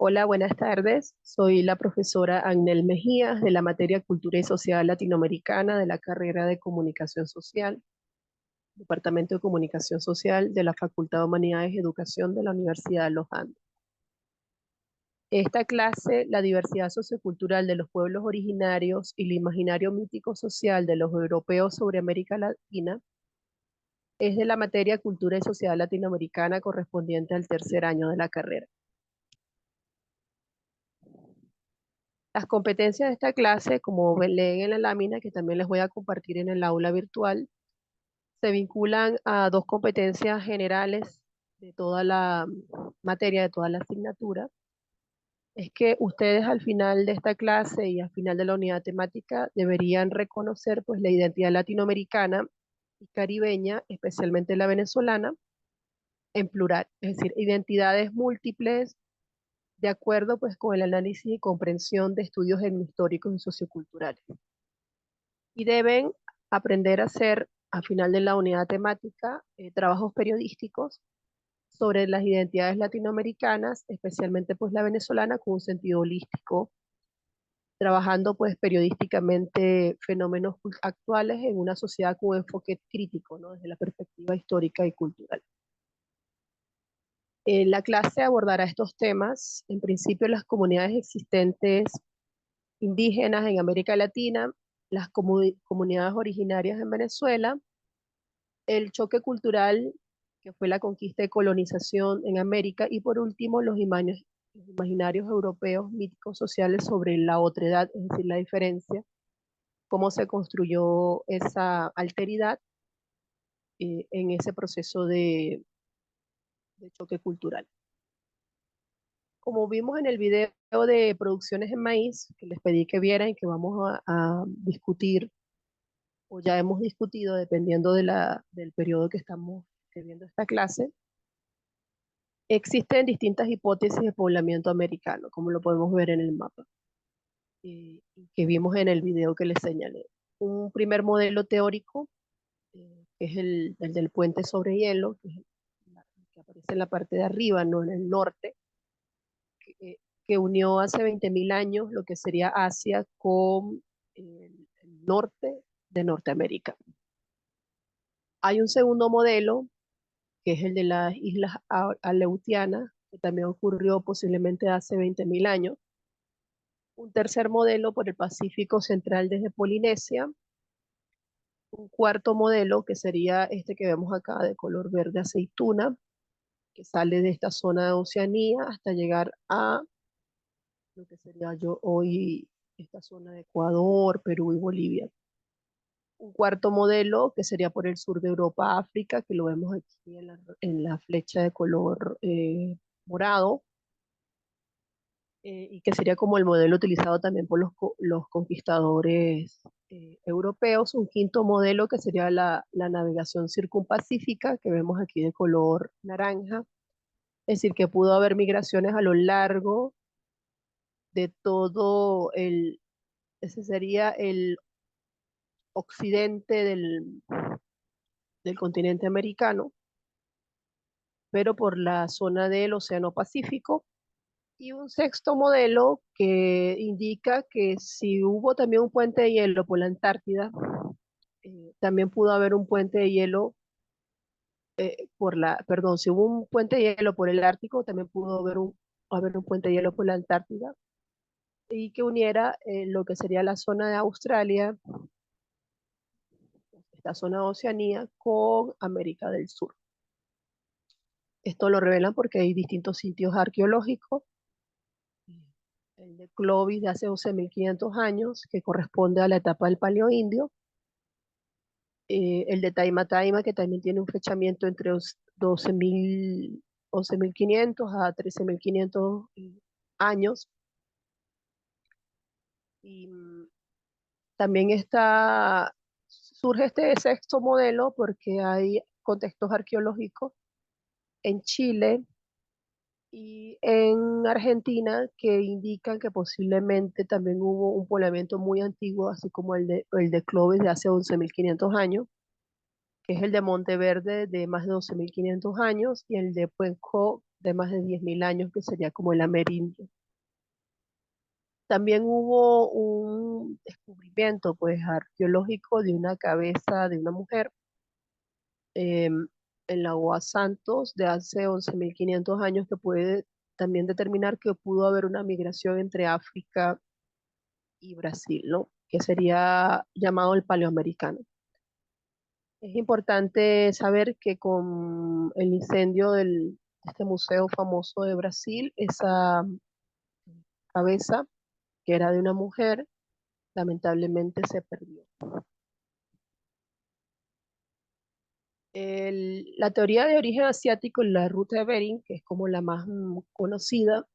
Hola, buenas tardes. Soy la profesora Agnel Mejías de la materia Cultura y Sociedad Latinoamericana de la carrera de Comunicación Social, Departamento de Comunicación Social de la Facultad de Humanidades y Educación de la Universidad de Los Andes. Esta clase, la diversidad sociocultural de los pueblos originarios y el imaginario mítico social de los europeos sobre América Latina, es de la materia Cultura y Sociedad Latinoamericana correspondiente al tercer año de la carrera. Las competencias de esta clase, como leen en la lámina, que también les voy a compartir en el aula virtual, se vinculan a dos competencias generales de toda la materia, de toda la asignatura. Es que ustedes al final de esta clase y al final de la unidad temática deberían reconocer pues la identidad latinoamericana y caribeña, especialmente la venezolana, en plural, es decir, identidades múltiples de acuerdo pues con el análisis y comprensión de estudios etnohistóricos y socioculturales. Y deben aprender a hacer, al final de la unidad temática, trabajos periodísticos sobre las identidades latinoamericanas, especialmente pues la venezolana, con un sentido holístico, trabajando pues periodísticamente fenómenos actuales en una sociedad con un enfoque crítico, ¿no? Desde la perspectiva histórica y cultural. La clase abordará estos temas, en principio las comunidades existentes indígenas en América Latina, las comunidades originarias en Venezuela, el choque cultural que fue la conquista y colonización en América, y por último los imaginarios europeos míticos sociales sobre la otredad, es decir, la diferencia, cómo se construyó esa alteridad en ese proceso de choque cultural. Como vimos en el video de Producciones en Maíz, que les pedí que vieran y que vamos a discutir, o ya hemos discutido, dependiendo del periodo que estamos viendo esta clase, existen distintas hipótesis de poblamiento americano, como lo podemos ver en el mapa, que vimos en el video que les señalé. Un primer modelo teórico, que es el del puente sobre hielo, que aparece en la parte de arriba, no en el norte, que unió hace 20.000 años lo que sería Asia con el norte de Norteamérica. Hay un segundo modelo, que es el de las islas Aleutianas, que también ocurrió posiblemente hace 20.000 años. Un tercer modelo por el Pacífico Central desde Polinesia. Un cuarto modelo, que sería este que vemos acá de color verde aceituna, que sale de esta zona de Oceanía hasta llegar a lo que sería yo hoy esta zona de Ecuador, Perú y Bolivia. Un cuarto modelo que sería por el sur de Europa, África, que lo vemos aquí en la flecha de color morado, y que sería como el modelo utilizado también por los conquistadores europeos. Un quinto modelo que sería la navegación circumpacífica, que vemos aquí de color naranja, es decir, que pudo haber migraciones a lo largo de ese sería el occidente del continente americano, pero por la zona del Océano Pacífico. Y un sexto modelo que indica que si hubo también un puente de hielo por la Antártida, también pudo haber un puente de hielo perdón, si hubo un puente de hielo por el Ártico, también pudo haber un puente de hielo por la Antártida, y que uniera lo que sería la zona de Australia, esta zona de Oceanía, con América del Sur. Esto lo revelan porque hay distintos sitios arqueológicos. El de Clovis de hace 11.500 años, que corresponde a la etapa del Paleoindio. El de Taima Taima, que también tiene un fechamiento entre 11.500 a 13.500 años. Y también surge este sexto modelo porque hay contextos arqueológicos en Chile y en Argentina que indican que posiblemente también hubo un poblamiento muy antiguo, así como el de Clovis de hace 11.500 años, que es el de Monteverde de más de 12.500 años, y el de Puenco de más de 10.000 años, que sería como el amerindio. También hubo un descubrimiento pues arqueológico de una cabeza de una mujer en la Ua Santos de hace 11.500 años, que puede también determinar que pudo haber una migración entre África y Brasil, ¿no? Que sería llamado el paleoamericano. Es importante saber que con el incendio de este museo famoso de Brasil, esa cabeza, que era de una mujer, lamentablemente se perdió. La teoría de origen asiático, la ruta de Bering, que es como la más conocida,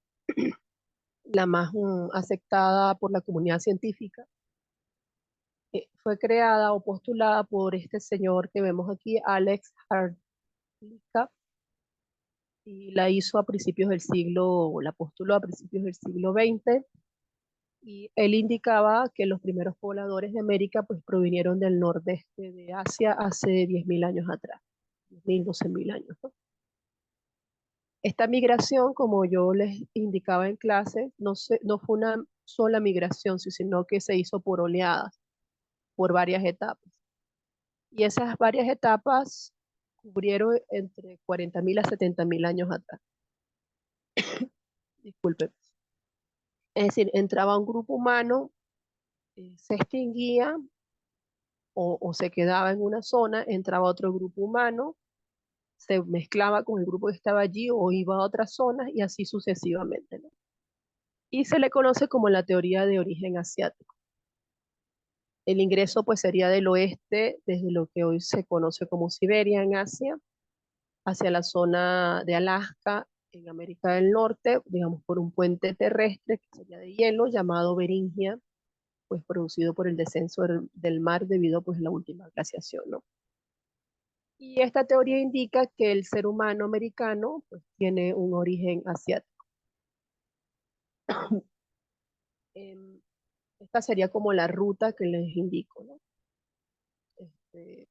la más aceptada por la comunidad científica, fue creada o postulada por este señor que vemos aquí, Alex Hartlika, y la hizo a principios del siglo, la postuló a principios del siglo XX, y él indicaba que los primeros pobladores de América pues provinieron del nordeste de Asia hace 10.000 años atrás, 10.000, 12.000 años, ¿no? Esta migración, como yo les indicaba en clase, no fue una sola migración, sino que se hizo por oleadas, por varias etapas. Y esas varias etapas cubrieron entre 40.000 a 70.000 años atrás. Disculpe. Es decir, entraba un grupo humano, se extinguía o se quedaba en una zona, entraba otro grupo humano, se mezclaba con el grupo que estaba allí o iba a otras zonas y así sucesivamente, ¿no? Y se le conoce como la teoría de origen asiático. El ingreso pues sería del oeste, desde lo que hoy se conoce como Siberia en Asia, hacia la zona de Alaska en América del Norte, digamos por un puente terrestre que sería de hielo llamado Beringia, pues producido por el descenso del mar debido pues a la última glaciación, ¿no? Y esta teoría indica que el ser humano americano pues tiene un origen asiático. Em, Esta sería como la ruta que les indico, ¿no? Este,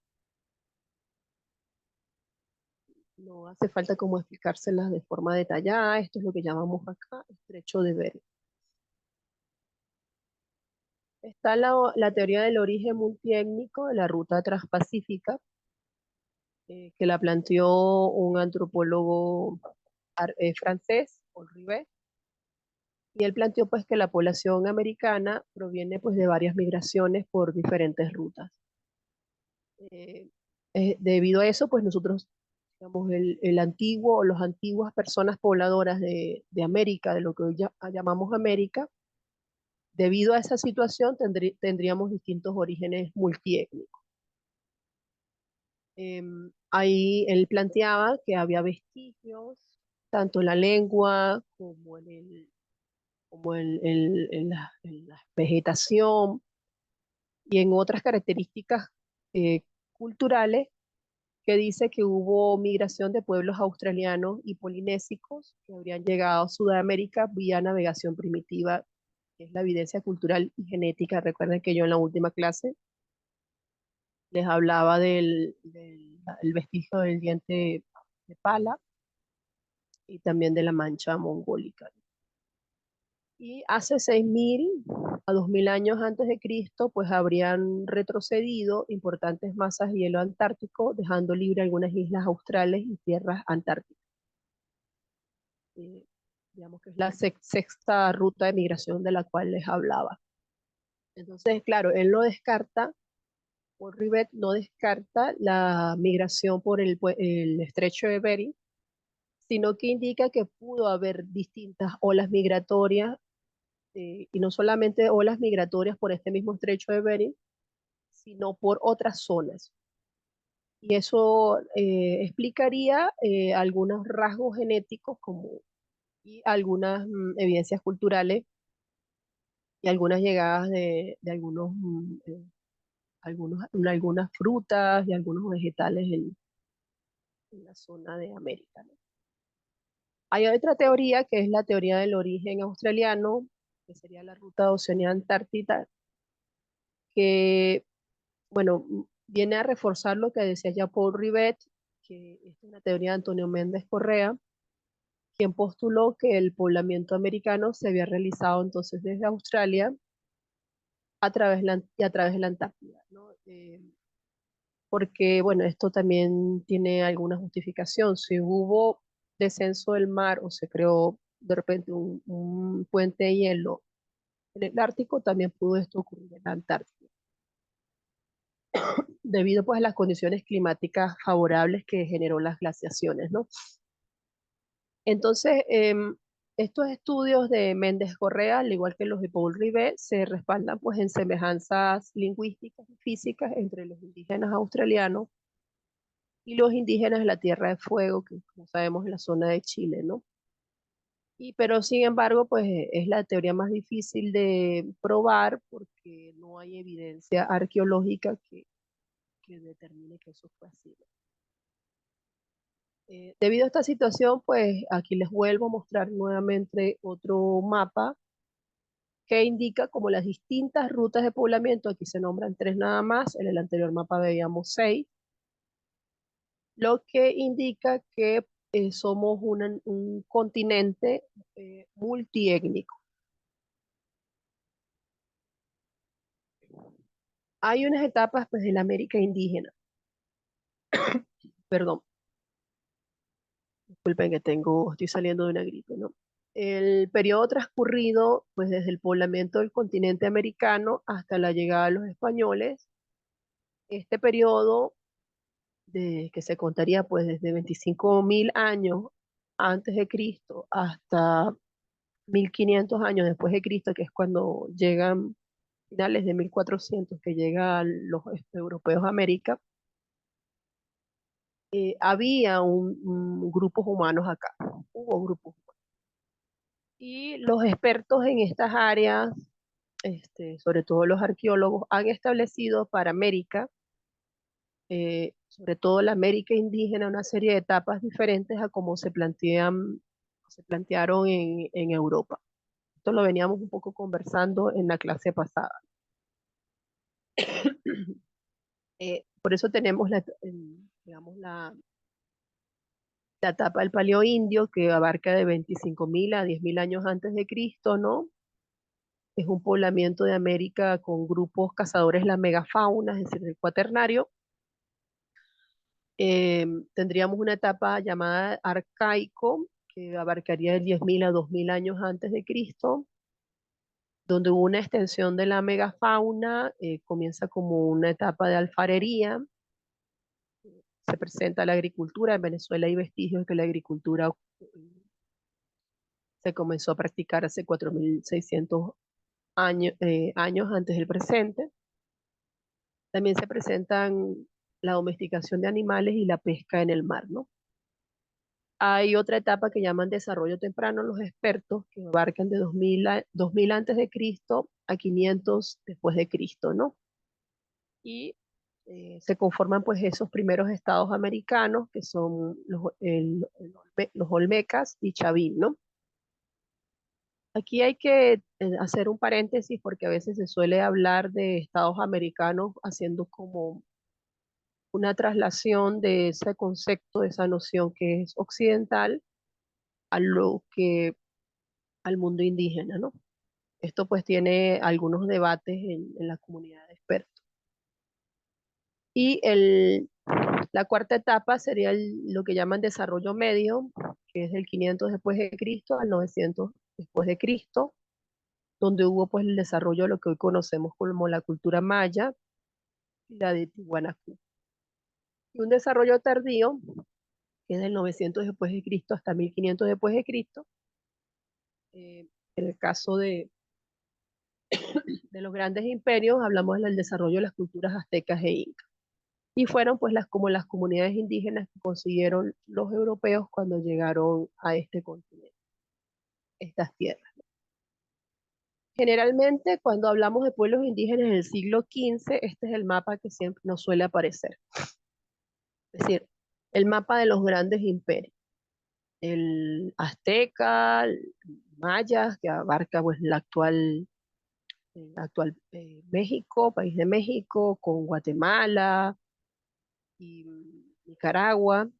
no hace falta como explicárselas de forma detallada. Esto es lo que llamamos acá estrecho de Bering. Está la teoría del origen multiétnico de la ruta transpacífica, que la planteó un antropólogo francés, Paul Rivet, y él planteó pues que la población americana proviene pues de varias migraciones por diferentes rutas. Eh, Debido a eso, pues nosotros, digamos, el antiguo o las antiguas personas pobladoras de América, de lo que hoy llamamos América, debido a esa situación tendríamos distintos orígenes multiétnicos. Ahí él planteaba que había vestigios, tanto en la lengua como en la vegetación y en otras características eh, culturales, que dice que hubo migración de pueblos australianos y polinésicos que habrían llegado a Sudamérica vía navegación primitiva, que es la evidencia cultural y genética. Recuerden que yo en la última clase les hablaba del vestigio del diente de pala y también de la mancha mongólica. Y hace 6.000 a 2.000 años antes de Cristo, pues habrían retrocedido importantes masas de hielo antártico, dejando libre algunas islas australes y tierras antárticas. Eh, digamos que es la sexta ruta de migración de la cual les hablaba. Entonces, claro, él no descarta, Paul Rivet no descarta la migración por el estrecho de Bering, sino que indica que pudo haber distintas olas migratorias, y no solamente olas migratorias por este mismo estrecho de Bering, sino por otras zonas. Y eso explicaría algunos rasgos genéticos como, y algunas evidencias culturales y algunas llegadas de algunas frutas y algunos vegetales en la zona de América, ¿no? Hay otra teoría que es la teoría del origen australiano, que sería la ruta Oceanía-Antártida, que, bueno, viene a reforzar lo que decía ya Paul Rivet, que es una teoría de Antonio Méndez Correa, quien postuló que el poblamiento americano se había realizado entonces desde Australia y a través de la Antártida, ¿no? Porque, bueno, esto también tiene alguna justificación. Si hubo descenso del mar o se creó de repente un puente de hielo en el Ártico, también pudo esto ocurrir en la Antártida, debido pues a las condiciones climáticas favorables que generó las glaciaciones, ¿no? Entonces, estos estudios de Méndez Correa, al igual que los de Paul Rivet, se respaldan pues en semejanzas lingüísticas y físicas entre los indígenas australianos y los indígenas de la Tierra de Fuego, que como sabemos es la zona de Chile, ¿no? Pero sin embargo, pues es la teoría más difícil de probar porque no hay evidencia arqueológica que determine que eso fue así, ¿no? Debido a esta situación, pues aquí les vuelvo a mostrar nuevamente otro mapa que indica como las distintas rutas de poblamiento. Aquí se nombran tres nada más, en el anterior mapa veíamos seis, lo que indica que somos un continente multiétnico. Hay unas etapas pues, de la América indígena, perdón, disculpen que estoy saliendo de una gripe, ¿no? El periodo transcurrido, pues desde el poblamiento del continente americano hasta la llegada de los españoles, este periodo que se contaría pues desde 25.000 años antes de Cristo hasta 1500 años después de Cristo, que es cuando llegan finales de 1400, que llegan los europeos a América, había grupos humanos acá, hubo grupos. Y los expertos en estas áreas, sobre todo los arqueólogos, han establecido para América, sobre todo la América indígena, una serie de etapas diferentes a como se plantearon en Europa. Esto lo veníamos un poco conversando en la clase pasada. Por eso tenemos digamos, la etapa del Paleoindio, que abarca de 25.000 a 10.000 años antes de Cristo, ¿no? Es un poblamiento de América con grupos cazadores de la megafauna, es decir, el cuaternario. Tendríamos una etapa llamada arcaico, que abarcaría de 10.000 a 2.000 años antes de Cristo, donde hubo una extensión de la megafauna, comienza como una etapa de alfarería, se presenta la agricultura. En Venezuela hay vestigios de que la agricultura se comenzó a practicar hace 4.600 años antes del presente. También se presentan la domesticación de animales y la pesca en el mar, ¿no? Hay otra etapa que llaman desarrollo temprano los expertos, que abarcan de 2000 antes de Cristo a 500 después de Cristo, ¿no? Y se conforman pues esos primeros estados americanos, que son los Olmecas y Chavín, ¿no? Aquí hay que hacer un paréntesis porque a veces se suele hablar de estados americanos haciendo como una traslación de ese concepto, de esa noción que es occidental a lo que al mundo indígena, ¿no? Esto pues tiene algunos debates en la comunidad de expertos. Y la cuarta etapa sería lo que llaman desarrollo medio, que es del 500 después de Cristo al 900 después de Cristo, donde hubo pues el desarrollo de lo que hoy conocemos como la cultura maya y la de Tiwanaku. Y un desarrollo tardío, que es del 900 después de Cristo hasta 1500 después de Cristo, en el caso de los grandes imperios, hablamos del desarrollo de las culturas aztecas e incas. Y fueron pues como las comunidades indígenas que consiguieron los europeos cuando llegaron a este continente, estas tierras. Generalmente cuando hablamos de pueblos indígenas en el siglo XV, este es el mapa que siempre nos suele aparecer. Es decir, el mapa de los grandes imperios. El azteca, el maya, que abarca pues el actual México, país de México, con Guatemala y Nicaragua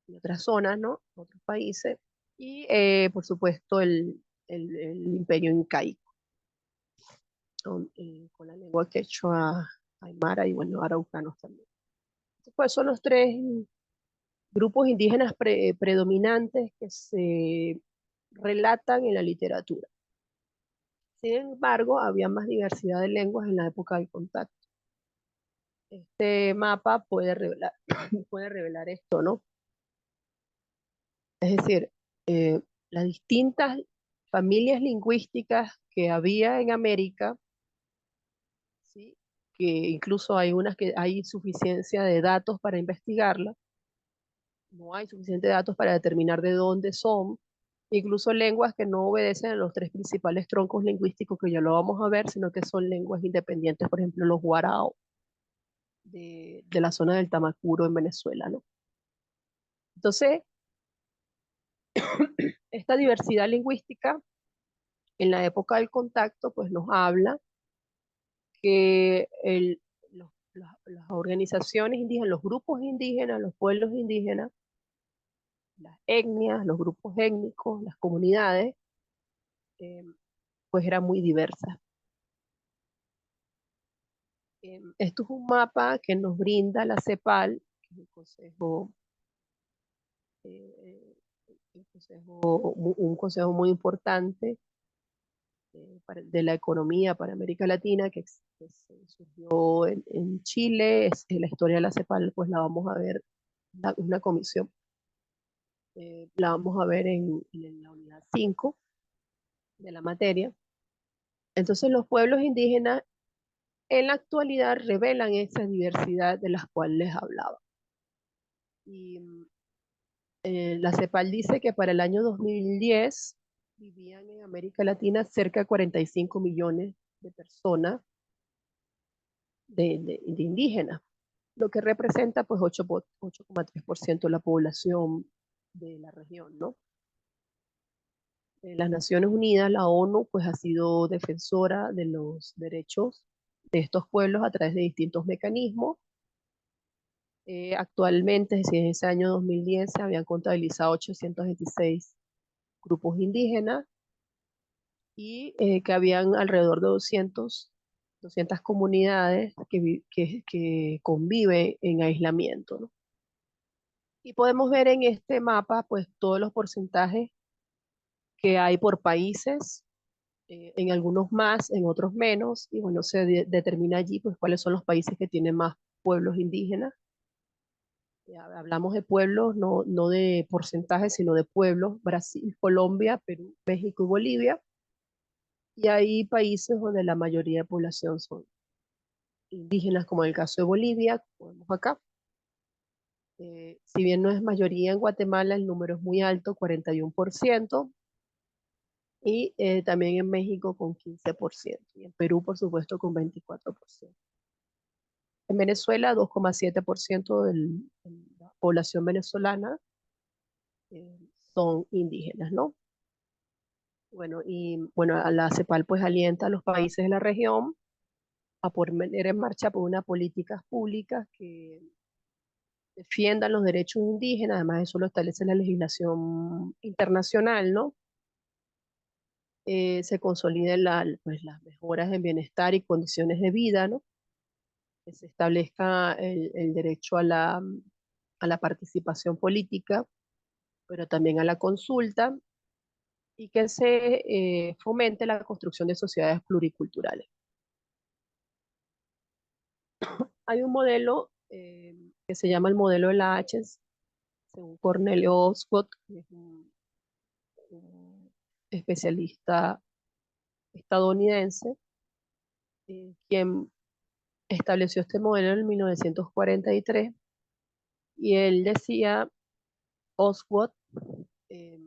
y otras zonas, ¿no? Otros países. y por supuesto el imperio incaico, con la lengua quechua, aymara y bueno, araucanos también. Pues son los tres grupos indígenas predominantes que se relatan en la literatura. Sin embargo, había más diversidad de lenguas en la época del contacto. Este mapa puede revelar, puede revelar esto, ¿no? Es decir, eh, las distintas familias lingüísticas que había en América, ¿sí? Que incluso hay unas que hay suficiencia de datos para investigarlas, no hay suficientes datos para determinar de dónde son, incluso lenguas que no obedecen a los tres principales troncos lingüísticos que ya lo vamos a ver, sino que son lenguas independientes, por ejemplo, los guarao de la zona del Tamacuro en Venezuela, ¿no? Entonces, esta diversidad lingüística en la época del contacto, pues nos habla que las organizaciones indígenas, los grupos indígenas, los pueblos indígenas, las etnias, los grupos étnicos, las comunidades, eh, pues eran muy diversas. Esto es un mapa que nos brinda la CEPAL, que es eh, un consejo muy importante de la economía para América Latina, que surgió en Chile. La historia de la CEPAL, pues la vamos a ver, una comisión, la vamos a ver en la unidad 5 de la materia. Entonces los pueblos indígenas en la actualidad revelan esa diversidad de las cuales les hablaba. Y la CEPAL dice que para el año 2010 vivían en América Latina cerca de 45 millones de personas de indígenas, lo que representa pues 8,3% de la población de la región, ¿no? Las Naciones Unidas, la ONU, pues ha sido defensora de los derechos de estos pueblos a través de distintos mecanismos. Actualmente, es decir, en ese año 2010 se habían contabilizado 826 grupos indígenas y que habían alrededor de 200 comunidades que conviven en aislamiento, ¿no? Y podemos ver en este mapa pues todos los porcentajes que hay por países, en algunos más, en otros menos, y bueno, se determina allí pues cuáles son los países que tienen más pueblos indígenas. Hablamos de pueblos, no de porcentajes, sino de pueblos: Brasil, Colombia, Perú, México y Bolivia. Y hay países donde la mayoría de población son indígenas, como en el caso de Bolivia, como vemos acá. Si bien no es mayoría en Guatemala, el número es muy alto, 41%, y también en México con 15%, y en Perú, por supuesto, con 24%. En Venezuela, 2,7% de la población venezolana eh, son indígenas, ¿no? Bueno, y bueno, a la CEPAL pues alienta a los países de la región a poner en marcha por unas políticas públicas que defiendan los derechos indígenas. Además eso lo establece la legislación internacional, ¿no? Se consoliden pues, las mejoras en bienestar y condiciones de vida, ¿no? Que se establezca el derecho a la participación política, pero también a la consulta, y que se fomente la construcción de sociedades pluriculturales. Hay un modelo que se llama el modelo de la H, según Cornelio Scott, que es un especialista estadounidense, quien estableció este modelo en 1943, y él decía, Oswald, eh,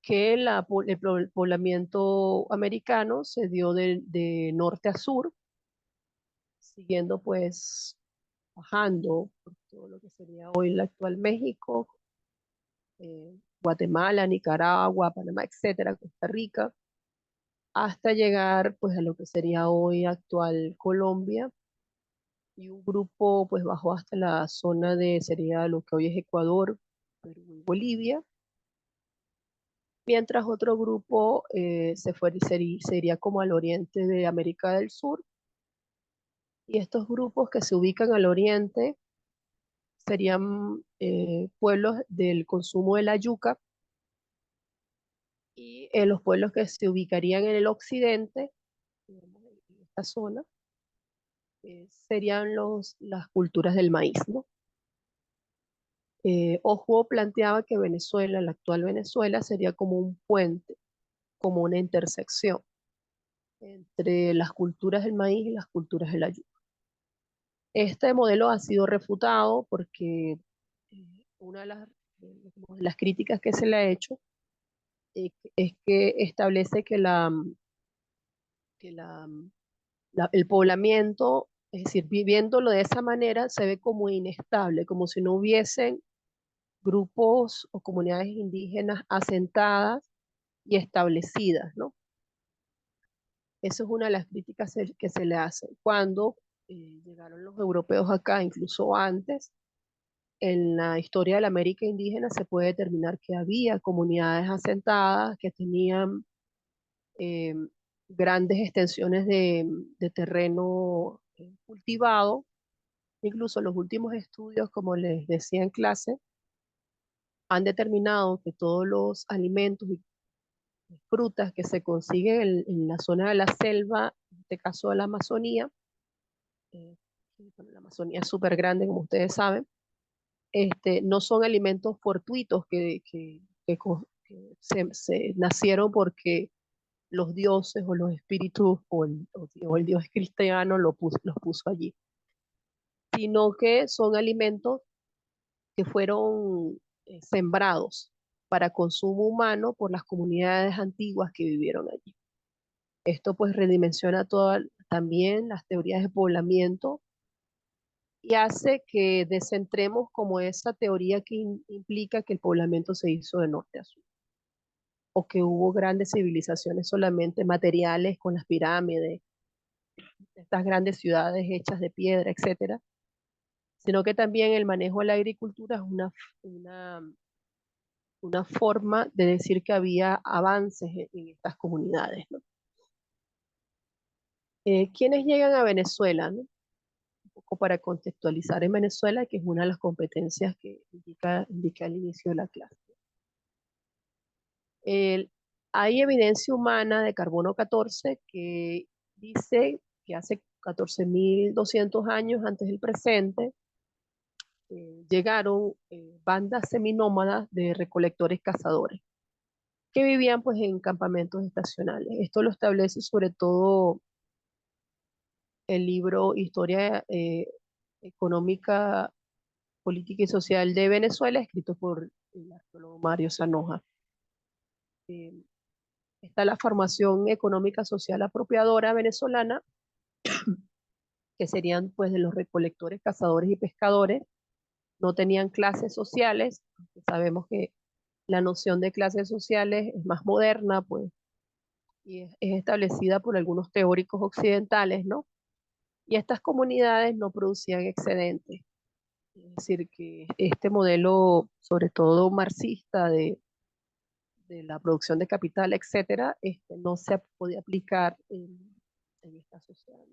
que el poblamiento americano se dio de norte a sur, siguiendo pues bajando por todo lo que sería hoy el actual México, Guatemala, Nicaragua, Panamá, etcétera, Costa Rica, hasta llegar pues a lo que sería hoy actual Colombia, y un grupo pues bajó hasta la zona sería lo que hoy es Ecuador, Perú y Bolivia, mientras otro grupo sería como al oriente de América del Sur, y estos grupos que se ubican al oriente serían pueblos del consumo de la yuca, y los pueblos que se ubicarían en el occidente, digamos, en esta zona, serían las culturas del maíz, ¿no? Ojo planteaba que Venezuela, la actual Venezuela, sería como un puente, como una intersección entre las culturas del maíz y las culturas de la yuca. Este modelo ha sido refutado porque una de las críticas que se le ha hecho es que establece que el poblamiento, es decir, viviéndolo de esa manera, se ve como inestable, como si no hubiesen grupos o comunidades indígenas asentadas y establecidas, ¿no? Eso es una de las críticas que se le hace. Cuando llegaron los europeos acá, incluso antes, en la historia de la América indígena se puede determinar que había comunidades asentadas que tenían eh, grandes extensiones de terreno cultivado. Incluso los últimos estudios, como les decía en clase, han determinado que todos los alimentos y frutas que se consiguen en la zona de la selva, en este caso de la Amazonía, eh, bueno, la Amazonía es súper grande, como ustedes saben, no son alimentos fortuitos que se nacieron porque los dioses o los espíritus o el dios cristiano los puso allí, sino que son alimentos que fueron sembrados para consumo humano por las comunidades antiguas que vivieron allí. Esto pues redimensiona también las teorías de poblamiento y hace que descentremos como esa teoría que implica que el poblamiento se hizo de norte a sur, o que hubo grandes civilizaciones solamente materiales con las pirámides, estas grandes ciudades hechas de piedra, etcétera, sino que también el manejo de la agricultura es una, una forma de decir que había avances en estas comunidades, ¿no? ¿Quiénes llegan a Venezuela, no? Un poco para contextualizar en Venezuela, que es una de las competencias que indica al inicio de la clase. El- Hay evidencia humana de carbono 14 que dice que hace 14.200 años antes del presente llegaron bandas seminómadas de recolectores cazadores que vivían pues en campamentos estacionales. Esto lo establece sobre todo el libro Historia Económica, Política y Social de Venezuela, escrito por el arqueólogo Mario Zanoja. Eh, Está la formación económica social apropiadora venezolana, que serían pues de los recolectores, cazadores y pescadores. No tenían clases sociales, sabemos que la noción de clases sociales es más moderna, pues, y es establecida por algunos teóricos occidentales, ¿no? Y estas comunidades no producían excedentes. Es decir, que este modelo, sobre todo marxista, de la producción de capital, etcétera, no se podía aplicar en esta sociedad.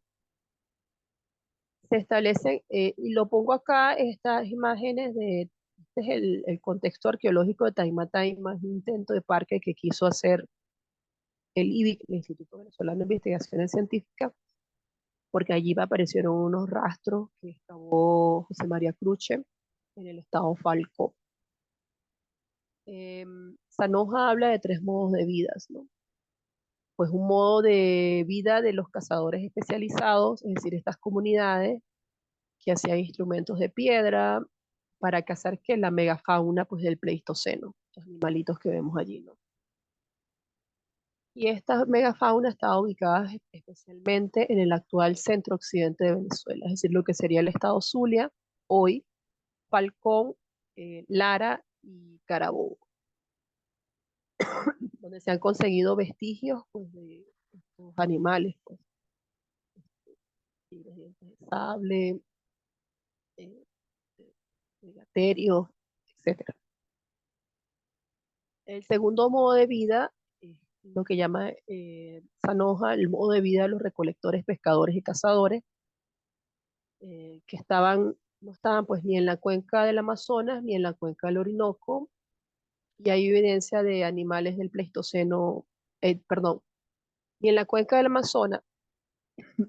Se establecen, y lo pongo acá, estas imágenes este es el contexto arqueológico de Taima Taima, es un intento de parque que quiso hacer el IBIC, el Instituto Venezolano de Investigaciones Científicas, porque allí aparecieron unos rastros que excavó José María Cruche en el estado Falcó. Zanoja habla de tres modos de vida, ¿no? Pues un modo de vida de los cazadores especializados, es decir, estas comunidades que hacían instrumentos de piedra para cazar que la megafauna pues del Pleistoceno, los animalitos que vemos allí, ¿no? Y esta megafauna estaba ubicada especialmente en el actual centro occidente de Venezuela, es decir, lo que sería el estado Zulia, hoy Falcón, Lara y Carabobo, donde se han conseguido vestigios pues, de estos animales, pues, tigres, dientes de sable, eh, megaterios, etcétera. El segundo modo de vida es lo que llama Sanoja, el modo de vida de los recolectores, pescadores y cazadores, que no estaban pues ni en la cuenca del Amazonas ni en la cuenca del Orinoco, y hay evidencia de animales del Pleistoceno, perdón, ni en la cuenca del Amazonas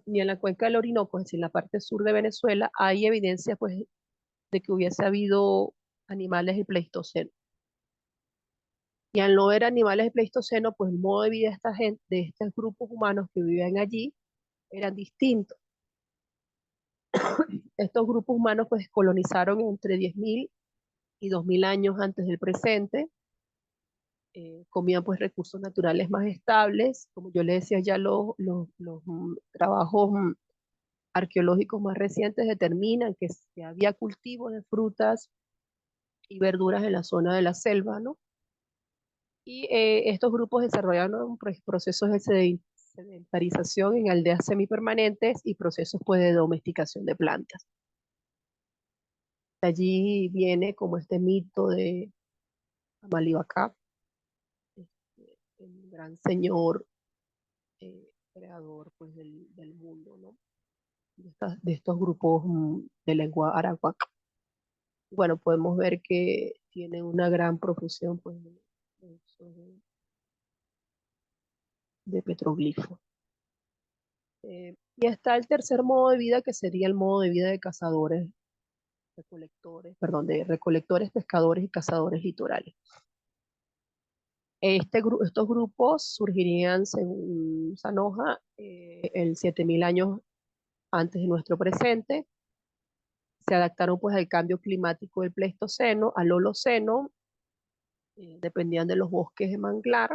ni en la cuenca del Orinoco, es decir, en la parte sur de Venezuela, hay evidencia pues de que hubiese habido animales del Pleistoceno. Y al no ver animales del Pleistoceno, pues el modo de vida de esta gente, de estos grupos humanos que vivían allí, eran distintos. Estos grupos humanos pues colonizaron entre 10.000 y 2.000 años antes del presente, comían pues recursos naturales más estables, como yo le decía ya los trabajos arqueológicos más recientes determinan que había cultivos de frutas y verduras en la zona de la selva, ¿no? Y estos grupos desarrollaron procesos de sedentarización en aldeas semipermanentes y procesos pues, de domesticación de plantas. De allí viene como este mito de Amalibacá, el gran señor creador pues, del mundo, ¿no? De estos grupos de lengua arawak. Bueno, podemos ver que tienen una gran profusión pues, de petroglifos. Y está el tercer modo de vida, que sería el modo de vida de cazadores, recolectores, perdón, de recolectores, pescadores y cazadores litorales. Estos grupos surgirían, según Sanoja, el 7.000 años antes de nuestro presente. Se adaptaron pues al cambio climático del Pleistoceno, al Holoceno, dependían de los bosques de manglar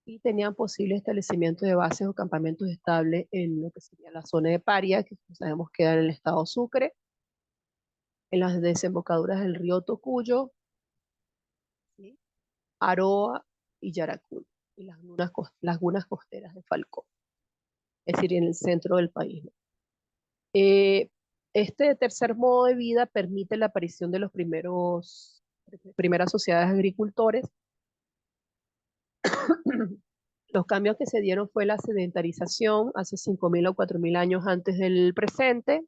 y tenían posible establecimiento de bases o campamentos estables en lo que sería la zona de Paria, que como sabemos queda en el estado Sucre, en las desembocaduras del río Tocuyo, ¿sí? Aroa y Yaracuy, y lagunas costeras de Falcón, es decir, en el centro del país, ¿no? Eh, este tercer modo de vida permite la aparición de primeras sociedades de agricultores. Los cambios que se dieron fue la sedentarización hace 5.000 o 4.000 años antes del presente.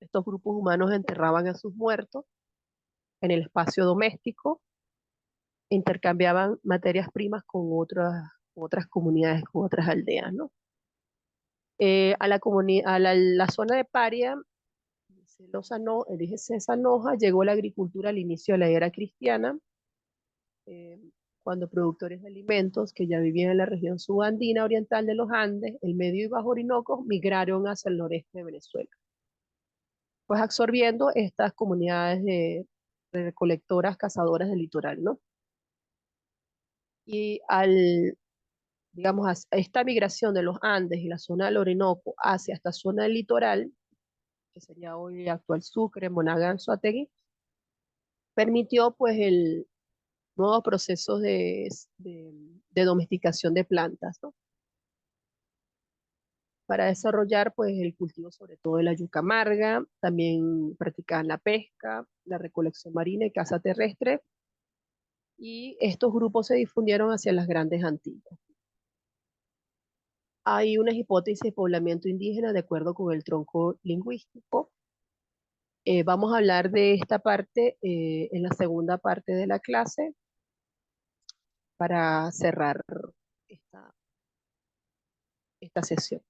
Estos grupos humanos enterraban a sus muertos en el espacio doméstico, intercambiaban materias primas con otras comunidades, con otras aldeas, ¿no? La zona de Paria, dice Sanoja, llegó la agricultura al inicio de la era cristiana, eh, cuando productores de alimentos que ya vivían en la región subandina oriental de los Andes, el Medio y Bajo Orinoco, migraron hacia el noreste de Venezuela, pues absorbiendo estas comunidades de recolectoras, cazadoras del litoral, ¿no? Y digamos, a esta migración de los Andes y la zona del Orinoco hacia esta zona del litoral, que sería hoy el actual Sucre, Monaga, Anzoátegui, permitió pues nuevos procesos de domesticación de plantas, ¿no? Para desarrollar pues el cultivo sobre todo de la yuca amarga, también practicaban la pesca, la recolección marina y caza terrestre, y estos grupos se difundieron hacia las grandes Antillas. Hay una hipótesis de poblamiento indígena de acuerdo con el tronco lingüístico. Vamos a hablar de esta parte en la segunda parte de la clase para cerrar esta sesión.